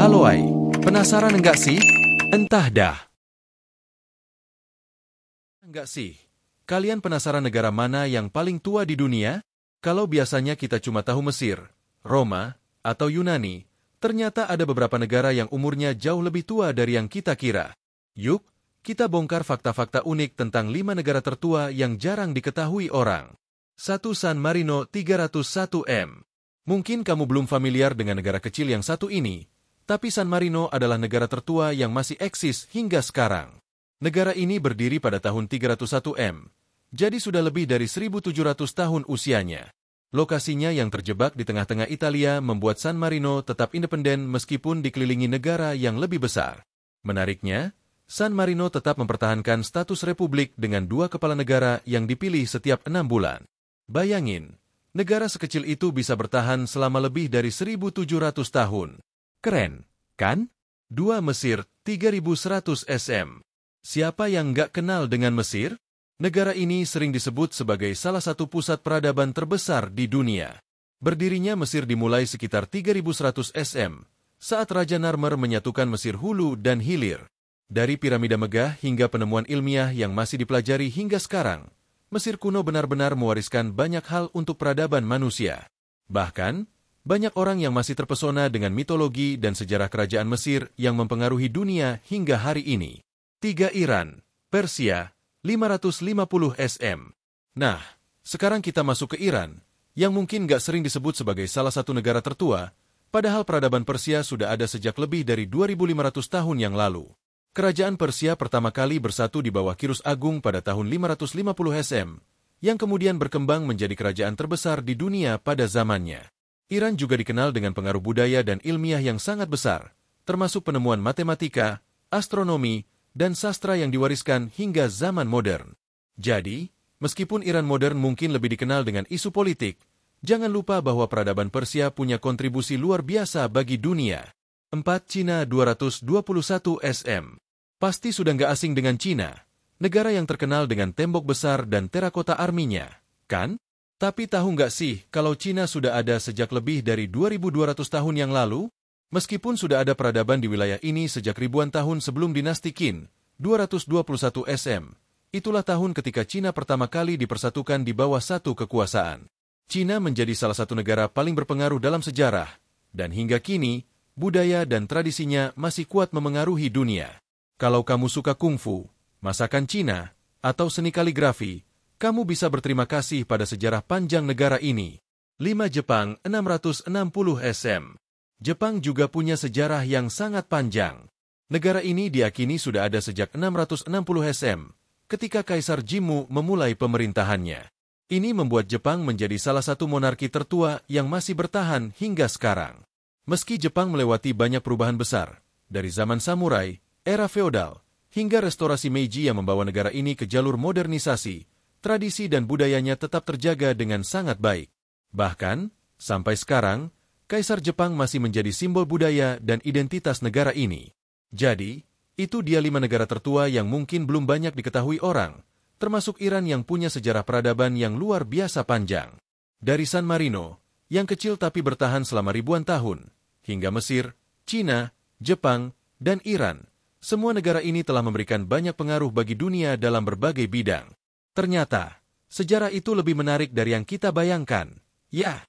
Halo Ai, penasaran enggak sih? Entah dah. Enggak sih? Kalian penasaran negara mana yang paling tua di dunia? Kalau biasanya kita cuma tahu Mesir, Roma, atau Yunani, ternyata ada beberapa negara yang umurnya jauh lebih tua dari yang kita kira. Yuk, kita bongkar fakta-fakta unik tentang 5 negara tertua yang jarang diketahui orang. 1. San Marino 301 M. Mungkin kamu belum familiar dengan negara kecil yang satu ini, tapi San Marino adalah negara tertua yang masih eksis hingga sekarang. Negara ini berdiri pada tahun 301 M, jadi sudah lebih dari 1.700 tahun usianya. Lokasinya yang terjebak di tengah-tengah Italia membuat San Marino tetap independen meskipun dikelilingi negara yang lebih besar. Menariknya, San Marino tetap mempertahankan status republik dengan 2 kepala negara yang dipilih setiap 6 bulan. Bayangin, negara sekecil itu bisa bertahan selama lebih dari 1.700 tahun. Keren, kan? 2. Mesir, 3.100 SM. Siapa yang nggak kenal dengan Mesir? Negara ini sering disebut sebagai salah satu pusat peradaban terbesar di dunia. Berdirinya Mesir dimulai sekitar 3.100 SM, saat Raja Narmer menyatukan Mesir Hulu dan Hilir. Dari piramida megah hingga penemuan ilmiah yang masih dipelajari hingga sekarang, Mesir kuno benar-benar mewariskan banyak hal untuk peradaban manusia. Bahkan, banyak orang yang masih terpesona dengan mitologi dan sejarah kerajaan Mesir yang mempengaruhi dunia hingga hari ini. 3. Iran, Persia, 550 SM. Nah, sekarang kita masuk ke Iran, yang mungkin gak sering disebut sebagai salah satu negara tertua, padahal peradaban Persia sudah ada sejak lebih dari 2.500 tahun yang lalu. Kerajaan Persia pertama kali bersatu di bawah Kirus Agung pada tahun 550 SM, yang kemudian berkembang menjadi kerajaan terbesar di dunia pada zamannya. Iran juga dikenal dengan pengaruh budaya dan ilmiah yang sangat besar, termasuk penemuan matematika, astronomi, dan sastra yang diwariskan hingga zaman modern. Jadi, meskipun Iran modern mungkin lebih dikenal dengan isu politik, jangan lupa bahwa peradaban Persia punya kontribusi luar biasa bagi dunia. 4. Cina 221 SM. Pasti sudah nggak asing dengan Cina, negara yang terkenal dengan tembok besar dan terakota arminya, kan? Tapi tahu nggak sih kalau Cina sudah ada sejak lebih dari 2.200 tahun yang lalu? Meskipun sudah ada peradaban di wilayah ini sejak ribuan tahun sebelum dinasti Qin, 221 SM, itulah tahun ketika Cina pertama kali dipersatukan di bawah satu kekuasaan. Cina menjadi salah satu negara paling berpengaruh dalam sejarah, dan hingga kini, budaya dan tradisinya masih kuat memengaruhi dunia. Kalau kamu suka kungfu, masakan Cina, atau seni kaligrafi, kamu bisa berterima kasih pada sejarah panjang negara ini. 5. Jepang 660 SM. Jepang juga punya sejarah yang sangat panjang. Negara ini diyakini sudah ada sejak 660 SM, ketika Kaisar Jimmu memulai pemerintahannya. Ini membuat Jepang menjadi salah satu monarki tertua yang masih bertahan hingga sekarang. Meski Jepang melewati banyak perubahan besar, dari zaman samurai, era feodal, hingga restorasi Meiji yang membawa negara ini ke jalur modernisasi, tradisi dan budayanya tetap terjaga dengan sangat baik. Bahkan, sampai sekarang, Kaisar Jepang masih menjadi simbol budaya dan identitas negara ini. Jadi, itu dia 5 negara tertua yang mungkin belum banyak diketahui orang, termasuk Iran yang punya sejarah peradaban yang luar biasa panjang. Dari San Marino, yang kecil tapi bertahan selama ribuan tahun, hingga Mesir, Cina, Jepang, dan Iran, semua negara ini telah memberikan banyak pengaruh bagi dunia dalam berbagai bidang. Ternyata, sejarah itu lebih menarik dari yang kita bayangkan. Ya.